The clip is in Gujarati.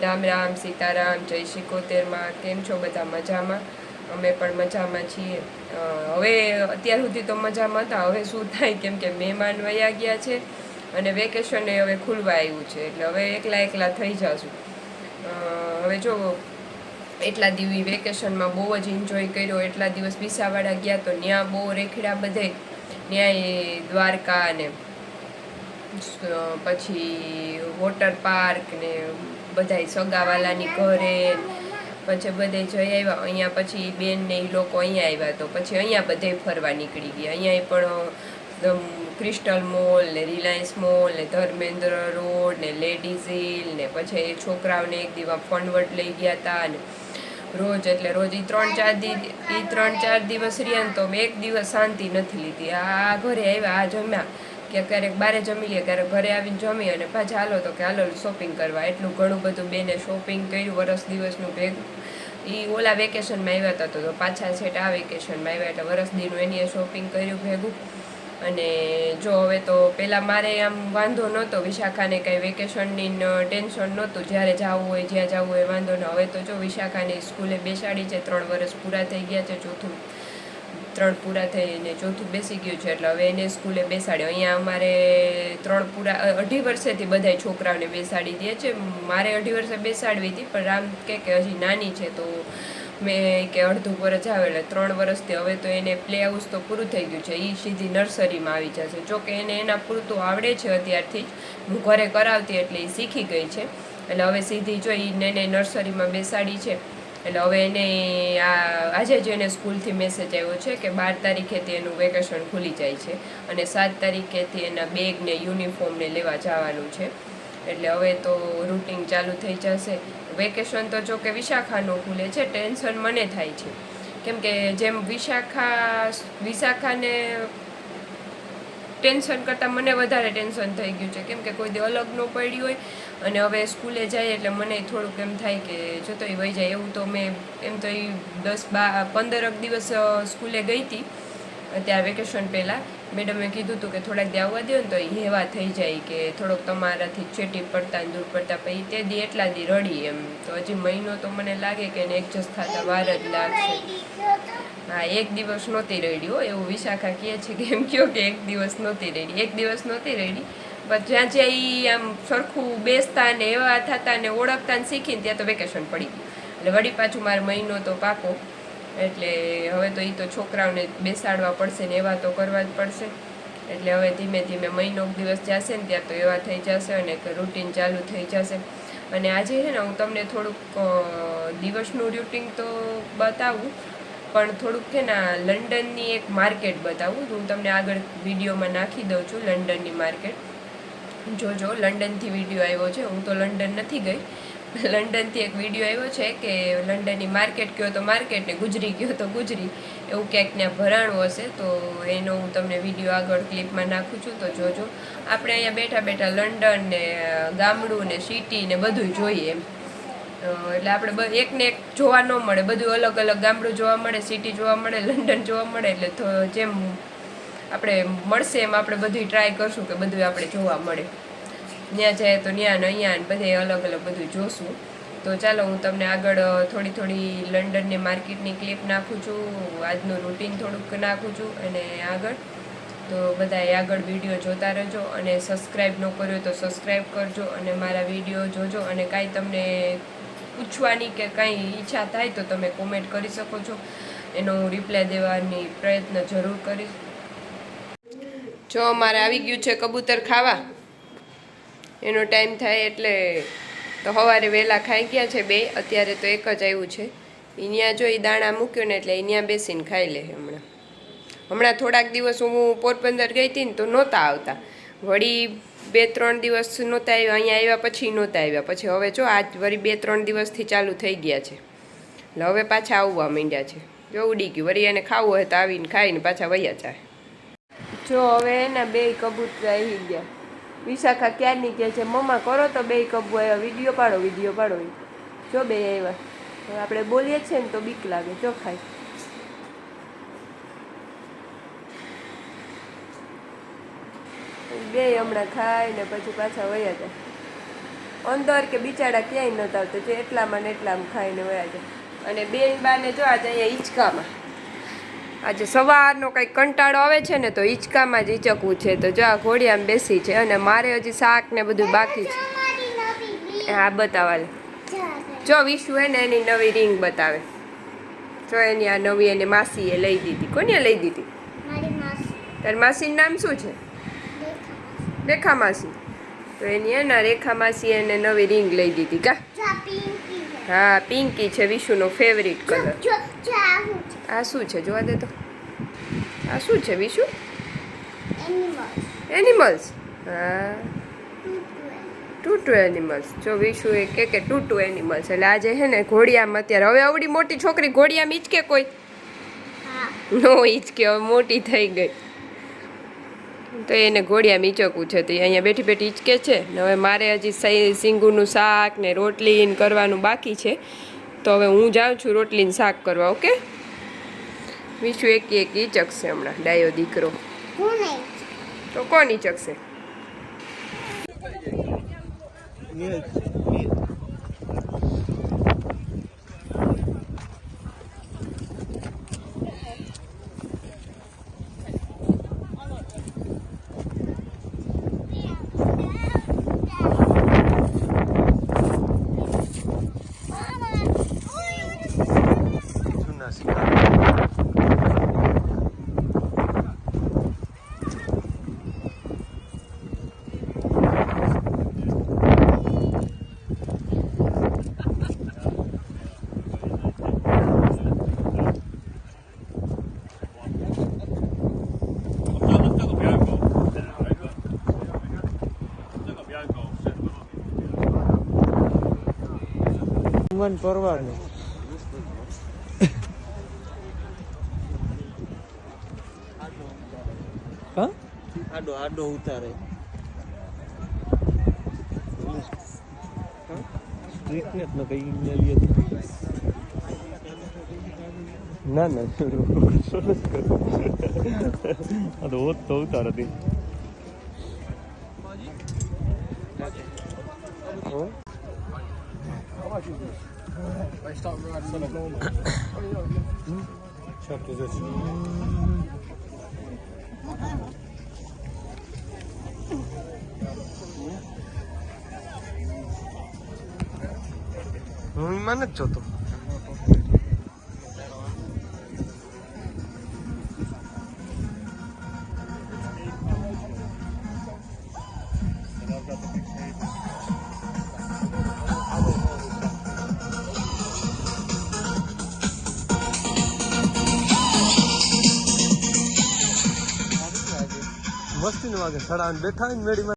રામ રામ, સીતારામ, જય શિકોતેરમાં. કેમ છો બધા? મજામાં? અમે પણ મજામાં છીએ. હવે અત્યાર સુધી તો મજામાં હતા. હવે શું થાય, કેમ કે મહેમાન વયા ગયા છે અને વેકેશન હવે ખુલવા આવ્યું છે, એટલે હવે એકલા એકલા થઈ જશું. હવે જો એટલા દિવસ વેકેશનમાં બહુ જ એન્જોય કર્યો. એટલા દિવસ વિસાવાડા ગયા તો ત્યાં બહુ રેખડા બધે, ત્યાંય દ્વારકા ને પછી વોટર પાર્ક ને બધાય સગાવાલાની ઘરે, પછી બધે જઈ આવ્યા. અહીંયા પછી બેન ને એ લોકો અહીંયા આવ્યા તો પછી અહીંયા બધે ફરવા નીકળી ગયા. અહીંયા પણ ક્રિસ્ટલ મોલ ને રિલાયન્સ મોલ ને ધર્મેન્દ્ર રોડ ને લેડીઝ હિલ ને પછી છોકરાઓને એક દિવસ ફનવર્ડ લઈ ગયા હતા ને રોજ એટલે રોજ એ 3-4 દિવસ રહ્યા ને તો એક દિવસ શાંતિ નથી લીધી. આ ઘરે આવ્યા, આ જમ્યા કે ક્યારેક બારે જમી લે, ક્યારેક ઘરે આવીને જમી અને પાછા હાલો તો કે હાલો શોપિંગ કરવા. એટલું ઘણું બધું બેને શોપિંગ કર્યું વરસ દિવસનું ભેગું. એ ઓલા વેકેશનમાં આવ્યા હતા તો પાછા છેટ આ વેકેશનમાં આવ્યા એટલે વરસ દીનું એની શોપિંગ કર્યું ભેગું. અને જો હવે તો પહેલાં મારે આમ વાંધો નહોતો, વિશાખાને કાંઈ વેકેશનની ટેન્શન નહોતું, જ્યારે જવું હોય જ્યાં જવું હોય વાંધો ન. હવે તો જો વિશાખાને સ્કૂલે બેસાડી છે, 3 વર્ષ પૂરા થઈ ગયા છે, 3 પૂરા થઈને 4થું બેસી ગયું છે, એટલે હવે એને સ્કૂલે બેસાડ્યો. અહીંયા અમારે 3 પૂરા 2.5 વર્ષેથી બધાય છોકરાઓને બેસાડી દે છે. મારે 2.5 વર્ષે બેસાડવી હતી, પણ રામ કે હજી નાની છે તો મેં કે અડધું વર્ષ આવે એટલે 3 વર્ષથી હવે તો એને પ્લે હાઉસ તો પૂરું થઈ ગયું છે, એ સીધી નર્સરીમાં આવી જશે. જોકે એને એના પૂરતું આવડે છે અત્યારથી જ, હું ઘરે કરાવતી એટલે એ શીખી ગઈ છે. એટલે હવે સીધી જો એને નર્સરીમાં બેસાડી છે. એટલે હવે એને આજે જ એને સ્કૂલથી મેસેજ આવ્યો છે કે 12 તારીખેથી એનું વેકેશન ખુલી જાય છે અને 7 તારીખેથી એના બેગ ને યુનિફોર્મને લેવા જવાનું છે. એટલે હવે તો રૂટિન ચાલુ થઈ જશે. વેકેશન તો જો કે વિશાખાનું ખુલે છે, ટેન્શન મને થાય છે કેમ કે જેમ વિશાખાને ટેન્શન કરતાં મને વધારે ટેન્શન થઈ ગયું છે, કેમ કે કોઈ દી અલગ ન પડી હોય અને હવે સ્કૂલે જાય એટલે મને થોડુંક એમ થાય કે જો તો એ વહી જાય. એવું તો મેં એમ તો એ 10-15 દિવસ સ્કૂલે ગઈ હતી ત્યારે વેકેશન પહેલાં. મેડમે કીધું હતું કે થોડાક દી આવવા દો ને તો એ હેવા થઈ જાય કે થોડોક તમારાથી ચેટી પડતા ને દૂર પડતા, પછી તે દી એટલા દી રડી એમ. તો હજી મહિનો તો મને લાગે કે એને એડજસ્ટ થતા વાર જ લાગશે. હા, 1 દિવસ નહોતી રડી હો, એવું વિશાખા કહે છે કે એમ કહો કે 1 દિવસ નહોતી રડી. 1 દિવસ નહોતી રડી, પણ જ્યાં જ્યાં એ આમ સરખું બેસતા ને એવા થતા ને ઓળખતા ને શીખીને ત્યાં તો વેકેશન પડી ગયું. એટલે વળી પાછું મારે મહિનો તો પાકો. એટલે હવે તો એ તો છોકરાઓને બેસાડવા પડશે ને એવા તો કરવા જ પડશે. એટલે હવે ધીમે ધીમે મહિનો દિવસ જશે ને ત્યાં તો એવા થઈ જશે અને રૂટીન ચાલુ થઈ જશે. અને આજે છે ને હું તમને થોડુંક દિવસનું રૂટીન તો બતાવું, પણ થોડુંક છે ને લંડનની એક માર્કેટ બતાવું. હું તમને આગળ વિડીયોમાં નાખી દઉં છું લંડનની માર્કેટ. જોજો, લંડનથી વિડીયો આવ્યો છે. હું તો લંડન નથી ગઈ, લંડનથી એક વિડીયો આવ્યો છે કે લંડનની માર્કેટ કહો તો માર્કેટ ને ગુજરી કહો તો ગુજરી, એવું ક્યાંક ત્યાં ભરાણું હશે. તો એનો હું તમને વિડીયો આગળ ક્લિપમાં નાખું છું, તો જોજો. આપણે અહીંયા બેઠા બેઠા લંડન ને ગામડું ને સિટી ને બધું જોઈએ એમ. એટલે આપણે એકને એક જોવા ન મળે, બધું અલગ અલગ ગામડું જોવા મળે, સિટી જોવા મળે, લંડન જોવા મળે. એટલે જેમ આપણે મળશે એમ આપણે બધું ટ્રાય કરશું કે બધું આપણે જોવા મળે. ત્યાં જાય તો ત્યાં ને અહીંયા ને બધે અલગ અલગ બધું જોશું. તો ચાલો હું તમને આગળ થોડી લંડનની માર્કેટની ક્લિપ નાખું છું, આજનું રૂટીન થોડુંક નાખું છું. અને આગળ તો બધાએ આગળ વિડીયો જોતા રહેજો અને સબસ્ક્રાઈબ ન કર્યો તો સબસ્ક્રાઈબ કરજો અને મારા વિડીયો જોજો. અને કાંઈ તમને પૂછવાની કે કાંઈ ઈચ્છા થાય તો તમે કોમેન્ટ કરી શકો છો, એનો હું રિપ્લાય દેવાની પ્રયત્ન જરૂર કરીશ. જો અમારે આવી ગયું છે કબૂતર ખાવા, એનો ટાઈમ થાય એટલે તો સવારે વહેલા ખાઈ ગયા છે બે, અત્યારે તો એક જ આવ્યું છે. અહીંયા જો એ દાણા મૂક્યો ને એટલે અહીંયા બેસીને ખાઈ લે. હમણાં થોડાક દિવસ હું પોરબંદર ગઈ હતી ને તો નહોતા આવતા, વળી 2-3 દિવસ નહોતા આવ્યા. અહીંયા આવ્યા પછી નહોતા આવ્યા, પછી હવે જો આજ વળી 2-3 દિવસથી ચાલુ થઈ ગયા છે. એટલે હવે પાછા આવવા માંડ્યા છે. જો ઉડી ગયું, વળી એને ખાવું હોય તો આવીને ખાઈને પાછા વયા જાય. જો હવે એના 2 કબૂતર આવી ગયા. વિશાખા ક્યારની કહે છે મમ્મા કરો તો 2 કબૂતર આવ્યા, વિડીયો પાડો. જો 2 આવ્યા. આપણે બોલીએ છીએ ને તો બીક લાગે. જો ખાય બે, હમણાં ખાય ને પછી પાછા વયા જાય. અંદર કે બિચારા ક્યાંય નતા આવતા, જે એટલામાં ને એટલામાં ખાઈને વયા જાય. અને બેન બાને જો આજે અહીંયા હિંચકામાં, આજે સવારનો કંઈક કંટાળો આવે છે ને તો હિંચકામાં જ હિંચકવું છે. તો જો આ ઘોડિયામાં બેસી છે અને મારે હજી શાક ને બધું બાકી છે. હા બતાવાલે જો વિશુ હે ને એની નવી રિંગ બતાવે. જો એની આ નવી એને માસીએ લઈ દીધી. કોને લઈ દીધી? તારી માસીનું નામ શું છે? રેખા માસી. તો એની એના રેખા માસી એને નવી રિંગ લઈ દીધી કા? હા પિંકી છે વિશુનો ફેવરિટ કલર. આ શું છે જોવા દે તો. આ શું છે વિશુ? એનિમલ્સ. હા ટૂટુ એનિમલ્સ. જો વિશુ એ કે ટૂટુ એનિમલ્સ. એટલે આજે છે ને ઘોડિયામાં અત્યારે હવે આવડી મોટી છોકરી ઘોડિયામાં હિંચકે કોઈ? નો હિંચકે, હવે મોટી થઈ ગઈ. તો એને ઘોડિયામાં હિંચકવું છે. તો એ અહીંયા બેઠી બેઠી હિંચકે છે ને. હવે મારે હજી સિંગુનું શાક ને રોટલી કરવાનું બાકી છે. તો હવે હું જાઉં છું રોટલીને શાક કરવા. ઓકે વિશુ એક હિંચકશે હમણાં, ડાયો દીકરો. તો કોણ હિંચકશે? મન પરવાર ને હા આડો આડો ઉતારે સ્ટ્રીટનેસ ન કઈ લે ના ના આ તો હોત તો ઉતાર હતી હું મને જ જોતો મસ્તી નું વાગે સડા બેઠા હોય ને મેડીમાં